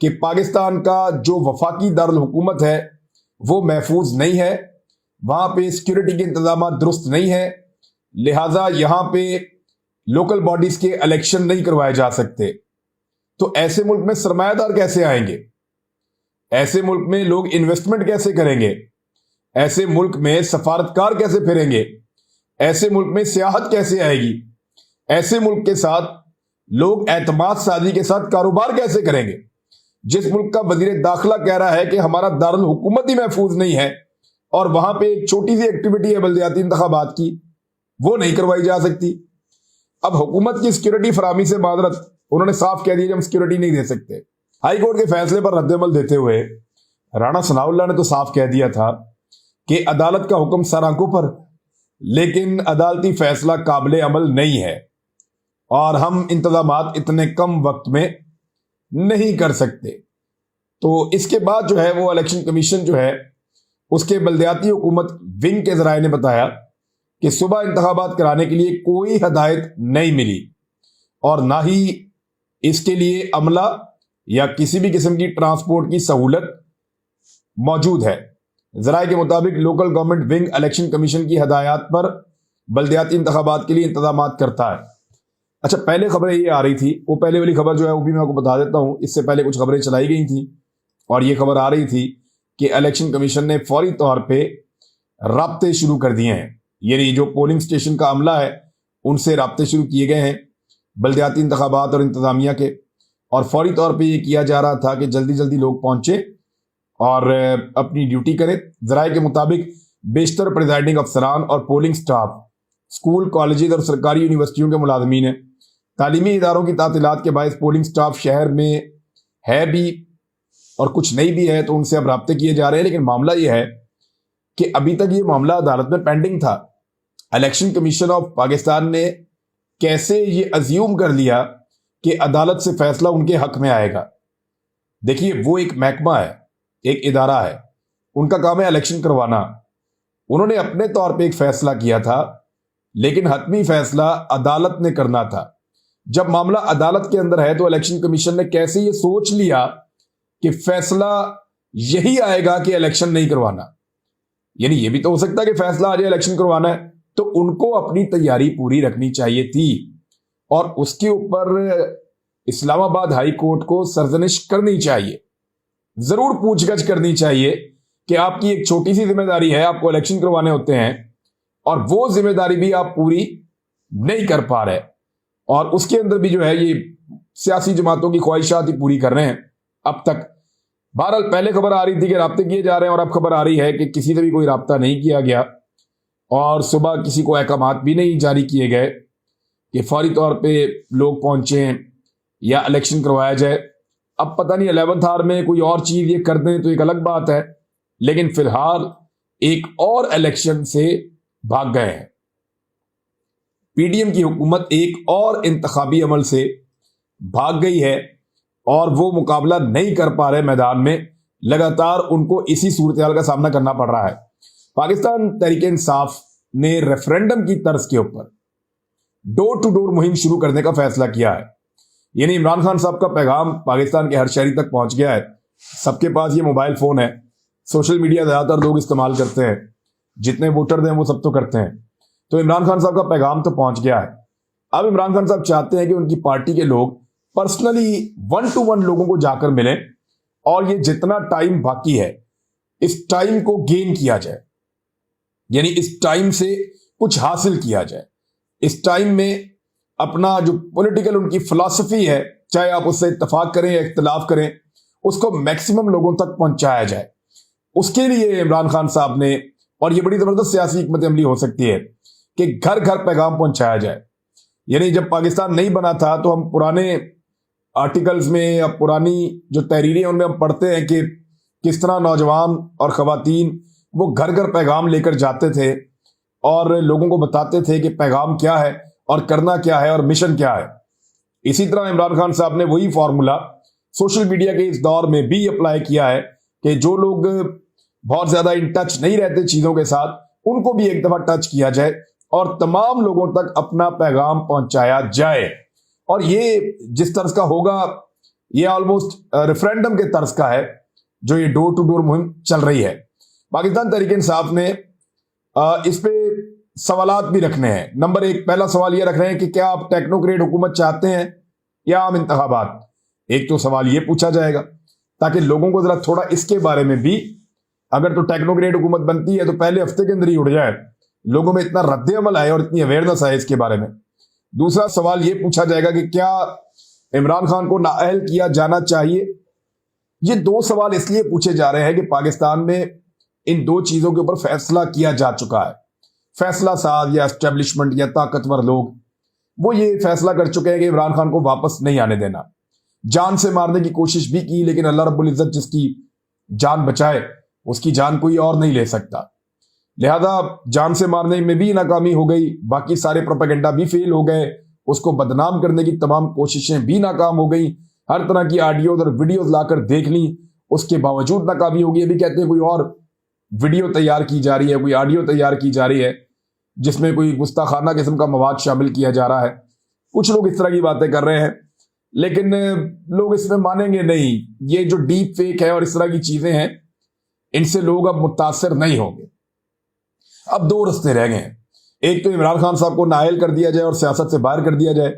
کہ پاکستان کا جو وفاقی دارالحکومت ہے وہ محفوظ نہیں ہے، وہاں پہ سیکیورٹی کے انتظامات درست نہیں ہیں، لہٰذا یہاں پہ لوکل باڈیز کے الیکشن نہیں کروائے جا سکتے۔ تو ایسے ملک میں سرمایہ دار کیسے آئیں گے؟ ایسے ملک میں لوگ انویسٹمنٹ کیسے کریں گے؟ ایسے ملک میں سفارتکار کیسے پھریں گے؟ ایسے ملک میں سیاحت کیسے آئے گی؟ ایسے ملک کے ساتھ لوگ اعتماد سازی کے ساتھ کاروبار کیسے کریں گے؟ جس ملک کا وزیر داخلہ کہہ رہا ہے کہ ہمارا دارالحکومت ہی محفوظ نہیں ہے اور وہاں پہ ایک چھوٹی سی ایکٹیویٹی ہے بلدیاتی انتخابات کی، وہ نہیں کروائی جا سکتی۔ اب حکومت کی سیکیورٹی فراہمی سے معذرت، انہوں نے صاف کہہ دیا کہ ہم سیکیورٹی نہیں دے سکتے۔ ہائی کورٹ کے فیصلے پر رد عمل دیتے ہوئے رانا ثناء اللہ نے تو صاف کہہ دیا تھا کہ عدالت کا حکم سر آنکھوں پر، لیکن عدالتی فیصلہ قابل عمل نہیں ہے اور ہم انتظامات اتنے کم وقت میں نہیں کر سکتے۔ تو اس کے بعد جو ہے وہ الیکشن کمیشن جو ہے اس کے بلدیاتی حکومت ونگ کے ذرائع نے بتایا کہ صبح انتخابات کرانے کے لیے کوئی ہدایت نہیں ملی اور نہ ہی اس کے لیے عملہ یا کسی بھی قسم کی ٹرانسپورٹ کی سہولت موجود ہے۔ ذرائع کے مطابق local government wing election commission کی ہدایات پر بلدیاتی انتخابات کے لیے انتظامات کرتا ہے۔ اچھا، پہلے خبریں یہ آ رہی تھی، وہ پہلے والی خبر جو ہے وہ بھی میں آپ کو بتا دیتا ہوں۔ اس سے پہلے کچھ خبریں چلائی گئی تھیں اور یہ خبر آ رہی تھی کہ الیکشن کمیشن نے فوری طور پہ رابطے شروع کر دیے ہیں، یعنی جو پولنگ سٹیشن کا عملہ ہے ان سے رابطے شروع کیے گئے ہیں بلدیاتی انتخابات اور انتظامیہ کے، اور فوری طور پہ یہ کیا جا رہا تھا کہ جلدی جلدی لوگ پہنچے اور اپنی ڈیوٹی کریں۔ ذرائع کے مطابق بیشتر پریزائڈنگ افسران اور پولنگ سٹاف اسکول، کالجز اور سرکاری یونیورسٹیوں کے ملازمین ہیں۔ تعلیمی اداروں کی تعطیلات کے باعث پولنگ سٹاف شہر میں ہے بھی اور کچھ نہیں بھی ہے، تو ان سے اب رابطے کیے جا رہے ہیں۔ لیکن معاملہ یہ ہے کہ ابھی تک یہ معاملہ عدالت میں پینڈنگ تھا۔ الیکشن کمیشن آف پاکستان نے کیسے یہ ازیوم کر لیا کہ عدالت سے فیصلہ ان کے حق میں آئے گا؟ دیکھیے، وہ ایک محکمہ ہے، ایک ادارہ ہے، ان کا کام ہے الیکشن کروانا۔ انہوں نے اپنے طور پہ ایک فیصلہ کیا تھا، لیکن حتمی فیصلہ عدالت نے کرنا تھا۔ جب معاملہ عدالت کے اندر ہے تو الیکشن کمیشن نے کیسے یہ سوچ لیا کہ فیصلہ یہی آئے گا کہ الیکشن نہیں کروانا؟ یعنی یہ بھی تو ہو سکتا ہے کہ فیصلہ آ جائے الیکشن کروانا ہے، تو ان کو اپنی تیاری پوری رکھنی چاہیے تھی اور اس کے اوپر اسلام آباد ہائی کورٹ کو سرزنش کرنی چاہیے، ضرور پوچھ گچھ کرنی چاہیے کہ آپ کی ایک چھوٹی سی ذمہ داری ہے، آپ کو الیکشن کروانے ہوتے ہیں اور وہ ذمہ داری بھی آپ پوری نہیں کر پا رہے، اور اس کے اندر بھی جو ہے یہ سیاسی جماعتوں کی خواہشات ہی پوری کر رہے ہیں اب تک۔ بہرحال پہلے خبر آ رہی تھی کہ رابطے کیے جا رہے ہیں، اور اب خبر آ رہی ہے کہ کسی سے بھی کوئی رابطہ نہیں کیا گیا اور صبح کسی کو احکامات بھی نہیں جاری کیے گئے کہ فوری طور پہ لوگ پہنچیں یا الیکشن کروایا جائے۔ اب پتہ نہیں 11th آور میں کوئی اور چیز یہ کر دیں تو ایک الگ بات ہے، لیکن فی الحال ایک اور الیکشن سے بھاگ گئے ہیں۔ پی ڈی ایم کی حکومت ایک اور انتخابی عمل سے بھاگ گئی ہے اور وہ مقابلہ نہیں کر پا رہے میدان میں، لگاتار ان کو اسی صورتحال کا سامنا کرنا پڑ رہا ہے۔ پاکستان تحریک انصاف نے ریفرینڈم کی طرز کے اوپر ڈور ٹو ڈور مہم شروع کرنے کا فیصلہ کیا ہے، یعنی عمران خان صاحب کا پیغام پاکستان کے ہر شہری تک پہنچ گیا ہے۔ سب کے پاس یہ موبائل فون ہے، سوشل میڈیا زیادہ تر لوگ استعمال کرتے ہیں، جتنے ووٹر ہیں وہ سب تو کرتے ہیں، تو عمران خان صاحب کا پیغام تو پہنچ گیا ہے۔ اب عمران خان صاحب چاہتے ہیں کہ ان کی پارٹی کے لوگ پرسنلی 1 to 1 لوگوں کو جا کر ملیں اور یہ جتنا ٹائم باقی ہے اس ٹائم کو گین کیا جائے، یعنی اس ٹائم سے کچھ حاصل کیا جائے، اس ٹائم میں اپنا جو پولیٹیکل ان کی فلسفی ہے، چاہے آپ اس سے اتفاق کریں یا اختلاف کریں، اس کو میکسیمم لوگوں تک پہنچایا جائے۔ اس کے لیے عمران خان صاحب نے، اور یہ بڑی زبردست سیاسی حکمت عملی ہو سکتی ہے کہ گھر گھر پیغام پہنچایا جائے۔ یعنی جب پاکستان نہیں بنا تھا تو ہم پرانے آرٹیکلز میں یا پرانی جو تحریریں ان میں ہم پڑھتے ہیں کہ کس طرح نوجوان اور خواتین وہ گھر گھر پیغام لے کر جاتے تھے اور لوگوں کو بتاتے تھے کہ پیغام کیا ہے اور کرنا کیا ہے اور مشن کیا ہے۔ اسی طرح عمران خان صاحب نے وہی فارمولا سوشل میڈیا کے اس دور میں بھی اپلائی کیا ہے کہ جو لوگ بہت زیادہ ان ٹچ نہیں رہتے چیزوں کے ساتھ، ان کو بھی ایک دفعہ ٹچ کیا جائے اور تمام لوگوں تک اپنا پیغام پہنچایا جائے۔ اور یہ جس طرح کا ہوگا یہ آلموسٹ ریفرینڈم کے طرز کا ہے جو یہ ڈور ٹو ڈور مہم چل رہی ہے. پاکستان تحریک انصاف نے اس پہ سوالات بھی رکھنے ہیں. نمبر 1 پہلا سوال یہ رکھ رہے ہیں کہ کیا آپ ٹیکنوکریٹ حکومت چاہتے ہیں یا عام انتخابات. ایک تو سوال یہ پوچھا جائے گا تاکہ لوگوں کو ذرا تھوڑا اس کے بارے میں بھی, اگر تو ٹیکنوکریٹ حکومت بنتی ہے تو پہلے ہفتے کے اندر ہی اڑ جائے, لوگوں میں اتنا رد عمل آئے اور اتنی اویئرنیس آئے اس کے بارے میں. دوسرا سوال یہ پوچھا جائے گا کہ کیا عمران خان کو نااہل کیا جانا چاہیے. یہ 2 سوال اس لیے پوچھے جا رہے ہیں کہ پاکستان میں ان 2 چیزوں کے اوپر فیصلہ کیا جا چکا ہے. فیصلہ ساز یا اسٹیبلشمنٹ یا طاقتور لوگ وہ یہ فیصلہ کر چکے ہیں کہ عمران خان کو واپس نہیں آنے دینا. جان سے مارنے کی کوشش بھی کی, لیکن اللہ رب العزت جس کی جان بچائے اس کی جان کوئی اور نہیں لے سکتا. لہذا جان سے مارنے میں بھی ناکامی ہو گئی, باقی سارے پروپیگنڈا بھی فیل ہو گئے, اس کو بدنام کرنے کی تمام کوششیں بھی ناکام ہو گئیں, ہر طرح کی آڈیوز اور ویڈیوز لا کر دیکھ لیں, اس کے باوجود ناکامی ہوگی. ابھی کہتے ہیں کوئی اور ویڈیو تیار کی جا رہی ہے, کوئی آڈیو تیار کی جا رہی ہے جس میں کوئی گستاخانہ قسم کا مواد شامل کیا جا رہا ہے. کچھ لوگ اس طرح کی باتیں کر رہے ہیں, لیکن لوگ اس میں مانیں گے نہیں. یہ جو ڈیپ فیک ہے اور اس طرح کی چیزیں ہیں, ان سے لوگ اب متاثر نہیں ہوں گے. اب 2 رستے رہ گئے ہیں. ایک تو عمران خان صاحب کو نااہل کر دیا جائے اور سیاست سے باہر کر دیا جائے,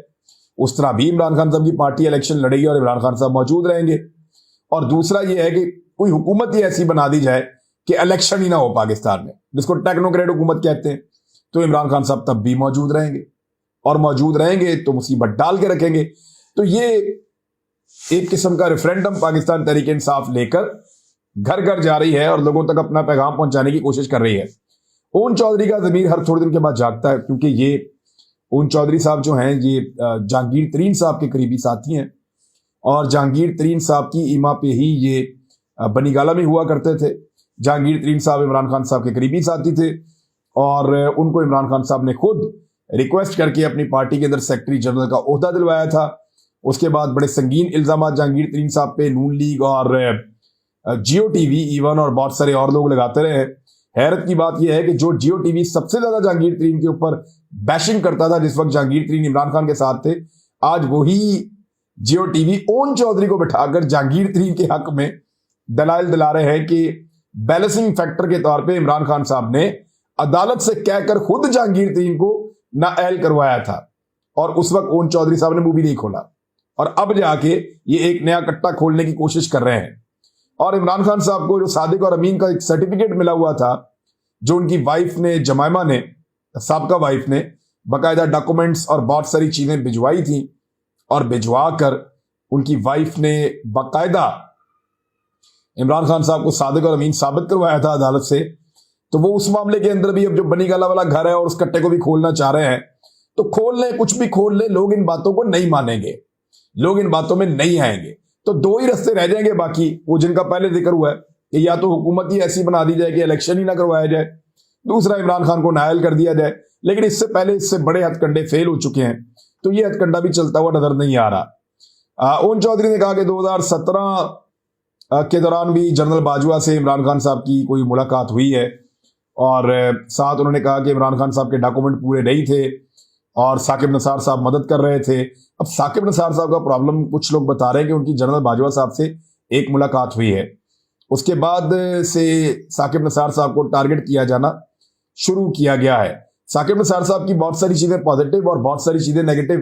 اس طرح بھی عمران خان صاحب کی پارٹی الیکشن لڑے گی اور عمران خان صاحب موجود رہیں گے. اور دوسرا یہ ہے کہ کوئی حکومت ہی ایسی بنا دی جائے کہ الیکشن ہی نہ ہو پاکستان میں, جس کو ٹیکنوکریٹ حکومت کہتے ہیں, تو عمران خان صاحب تب بھی موجود رہیں گے, اور موجود رہیں گے تو مصیبت ڈال کے رکھیں گے. تو یہ ایک قسم کا ریفرینڈم پاکستان تحریک انصاف لے کر گھر گھر جا رہی ہے اور لوگوں تک اپنا پیغام پہنچانے کی کوشش کر رہی ہے. اون چودھری کا ضمیر ہر تھوڑے دن کے بعد جاگتا ہے, کیونکہ یہ اون چودھری صاحب جو ہیں یہ جہانگیر ترین صاحب کے قریبی ساتھی ہیں, اور جہانگیر ترین صاحب کی ایما پہ ہی یہ بنی گالہ میں ہوا کرتے تھے. جہانگیر ترین صاحب عمران خان صاحب کے قریبی ساتھی تھے, اور ان کو عمران خان صاحب نے خود ریکویسٹ کر کے اپنی پارٹی کے اندر سیکرٹری جنرل کا عہدہ دلوایا تھا. اس کے بعد بڑے سنگین الزامات جہانگیر ترین صاحب پہ نون لیگ اور جیو ٹی وی ایون اور بہت سارے اور لوگ لگاتے رہے. حیرت کی بات یہ ہے کہ جو جیو ٹی وی سب سے زیادہ جہانگیر ترین کے اوپر بیشنگ کرتا تھا جس وقت جہانگیر ترین عمران خان کے ساتھ تھے, آج وہی جیو ٹی وی اون چودھری کو بٹھا کر جہانگیر ترین کے حق میں دلائل دلا رہے ہیں کہ بیلنسنگ فیکٹر کے طور پہ عمران خان صاحب نے عدالت سے کہہ کر خود جہانگیر ترین کو نااہل کروایا تھا, اور اس وقت اون چودھری صاحب نے منہ بھی نہیں کھولا, اور اب جا کے یہ ایک نیا کٹا کھولنے کی کوشش کر رہے ہیں. اور عمران خان صاحب کو جو صادق اور امین کا ایک سرٹیفکیٹ ملا ہوا تھا, جو ان کی وائف نے, جمائمہ نے, سابقہ وائف نے باقاعدہ ڈاکومنٹس اور بہت ساری چیزیں بھجوائی تھیں, اور بھجوا کر ان کی وائف نے باقاعدہ عمران خان صاحب کو صادق اور امین ثابت کروایا تھا عدالت سے. تو وہ اس معاملے کے اندر بھی اب جو بنی گالہ والا گھر ہے اور اس کٹے کو بھی کھولنا چاہ رہے ہیں, تو کھول لیں, کچھ بھی کھول لیں, لوگ ان باتوں کو نہیں مانیں گے, لوگ ان باتوں میں نہیں آئیں گے. تو 2 ہی رستے رہ جائیں گے باقی, وہ جن کا پہلے ذکر ہوا ہے کہ یا تو حکومت ہی ایسی بنا دی جائے کہ الیکشن ہی نہ کروایا جائے, دوسرا عمران خان کو نااہل کر دیا جائے. لیکن اس سے پہلے اس سے بڑے ہتھ کنڈے فیل ہو چکے ہیں, تو یہ ہتھ کنڈا بھی چلتا ہوا نظر نہیں آ رہا. اون چودھری نے کہا کہ 2017 کے دوران بھی جنرل باجوہ سے عمران خان صاحب کی کوئی ملاقات ہوئی ہے, اور ساتھ انہوں نے کہا کہ عمران خان صاحب کے ڈاکومنٹ پورے نہیں تھے اور ثاقب نثار صاحب مدد کر رہے تھے. اب ثاقب نثار صاحب کا پرابلم کچھ لوگ بتا رہے ہیں کہ ان کی جنرل باجوہ صاحب سے ایک ملاقات ہوئی ہے, اس کے بعد سے ثاقب نثار صاحب کو ٹارگٹ کیا جانا شروع کیا گیا ہے. ثاقب نثار صاحب کی بہت ساری چیزیں پازیٹیو اور بہت ساری چیزیں نیگیٹو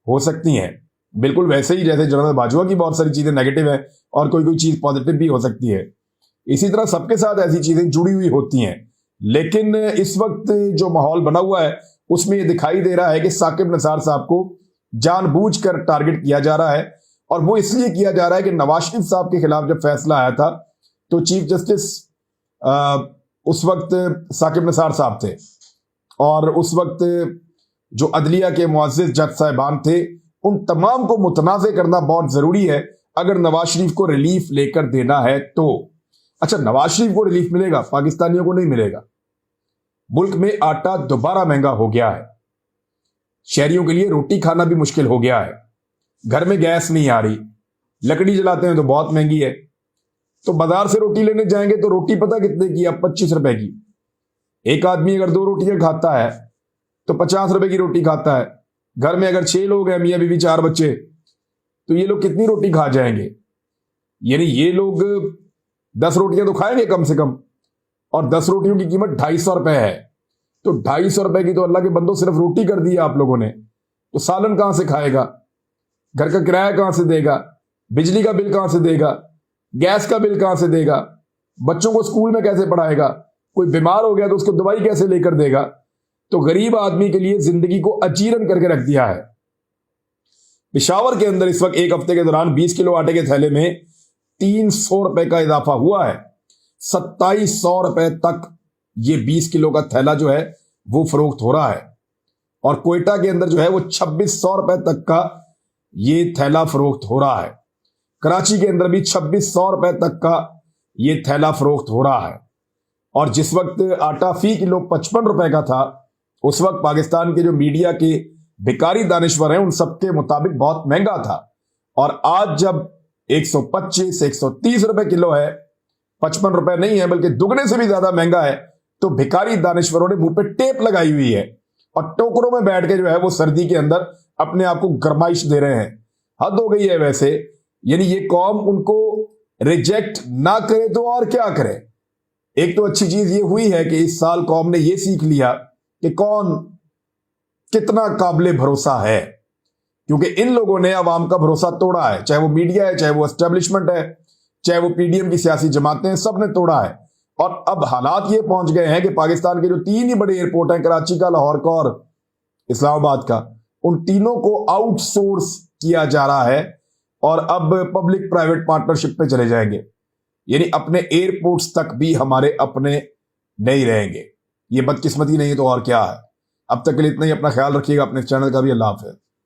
ہو سکتی ہیں, بالکل ویسے ہی جیسے جنرل باجوہ کی بہت ساری چیزیں نیگیٹو ہیں اور کوئی چیز پازیٹیو بھی ہو سکتی ہے. اسی طرح سب کے ساتھ ایسی چیزیں جڑی ہوئی ہوتی ہیں, لیکن اس وقت جو ماحول بنا ہوا ہے اس میں یہ دکھائی دے رہا ہے کہ ثاقب نثار صاحب کو جان بوجھ کر ٹارگٹ کیا جا رہا ہے, اور وہ اس لیے کیا جا رہا ہے کہ نواز شریف صاحب کے خلاف جب فیصلہ آیا تھا تو چیف جسٹس اس وقت ثاقب نثار صاحب تھے, اور اس وقت جو عدلیہ کے معزز جج صاحبان تھے, ان تمام کو متنازع کرنا بہت ضروری ہے اگر نواز شریف کو ریلیف لے کر دینا ہے تو. اچھا, نواز شریف کو ریلیف ملے گا, پاکستانیوں کو نہیں ملے گا. ملک میں آٹا دوبارہ مہنگا ہو گیا ہے, شہریوں کے لیے روٹی کھانا بھی مشکل ہو گیا ہے, گھر میں گیس نہیں آ رہی, لکڑی جلاتے ہیں تو بہت مہنگی ہے. تو بازار سے روٹی لینے جائیں گے تو روٹی پتہ کتنے کی, اب 25 روپے کی. ایک آدمی اگر 2 روٹیاں کھاتا ہے تو 50 روپے کی روٹی کھاتا ہے. گھر میں اگر 6 لوگ ہیں, میاں بیوی 4 بچے, تو یہ لوگ کتنی روٹی کھا جائیں گے؟ یعنی یہ لوگ 10 روٹیاں تو کھائیں گے کم سے کم، اور 10 روٹیوں کی قیمت 250 روپے ہے، تو 250 روپے کی تو اللہ کے بندوں صرف روٹی کر دی آپ لوگوں نے، تو سالن کہاں سے کھائے گا؟ گھر کا کرایہ کہاں سے دے گا؟ بجلی کا بل کہاں سے دے گا؟ گیس کا بل کہاں سے دے گا؟ بچوں کو اسکول میں کیسے پڑھائے گا؟ کوئی بیمار ہو گیا تو اس کو دوائی کیسے لے کر دے گا؟ تو غریب آدمی کے لیے زندگی کو اجیرن کر کے رکھ دیا ہے۔ پشاور کے اندر اس وقت ایک ہفتے کے دوران 20 کلو آٹے کے تھیلے میں 300 روپے کا اضافہ ہوا ہے، 2700 روپے تک یہ 20 کلو کا تھیلا جو ہے وہ فروخت ہو رہا ہے، اور کوئٹہ کے اندر جو ہے وہ 2600 روپے تک کا یہ تھیلا فروخت ہو رہا ہے، کراچی کے اندر بھی 2600 روپے تک کا یہ تھیلا فروخت ہو رہا ہے، اور جس وقت آٹا فی کلو 55 روپے کا تھا اس وقت پاکستان کے جو میڈیا کے بھکاری دانشور ہیں ان سب کے مطابق بہت مہنگا تھا، اور آج جب 125 130 روپے کلو ہے، 55 روپے نہیں ہے بلکہ دگنے سے بھی زیادہ مہنگا ہے، تو بھکاری دانشوروں نے منہ پہ ٹیپ لگائی ہوئی ہے اور ٹوکروں میں بیٹھ کے جو ہے وہ سردی کے اندر اپنے آپ کو گرمائش دے رہے ہیں۔ حد ہو گئی ہے ویسے، یعنی یہ قوم ان کو ریجیکٹ نہ کرے تو اور کیا کرے۔ ایک تو اچھی چیز یہ ہوئی ہے کہ اس سال قوم نے یہ سیکھ لیا کہ کون کتنا قابل بھروسہ ہے، کیونکہ ان لوگوں نے عوام کا بھروسہ توڑا ہے، چاہے وہ میڈیا ہے، چاہے وہ اسٹیبلشمنٹ ہے، چاہے وہ پی ڈی ایم کی سیاسی جماعتیں ہیں، سب نے توڑا ہے۔ اور اب حالات یہ پہنچ گئے ہیں کہ پاکستان کے جو 3 ہی بڑے ایئرپورٹ ہیں، کراچی کا، لاہور کا اور اسلام آباد کا، ان تینوں کو آؤٹ سورس کیا جا رہا ہے اور اب پبلک پرائیویٹ پارٹنرشپ پہ چلے جائیں گے، یعنی اپنے ایئرپورٹس تک بھی ہمارے اپنے نہیں رہیں گے۔ یہ بدقسمتی نہیں ہے تو اور کیا ہے۔ اب تک کے لیے اتنا ہی، اپنا خیال رکھیے گا، اپنے چینل کا بھی۔ اللہ حافظ۔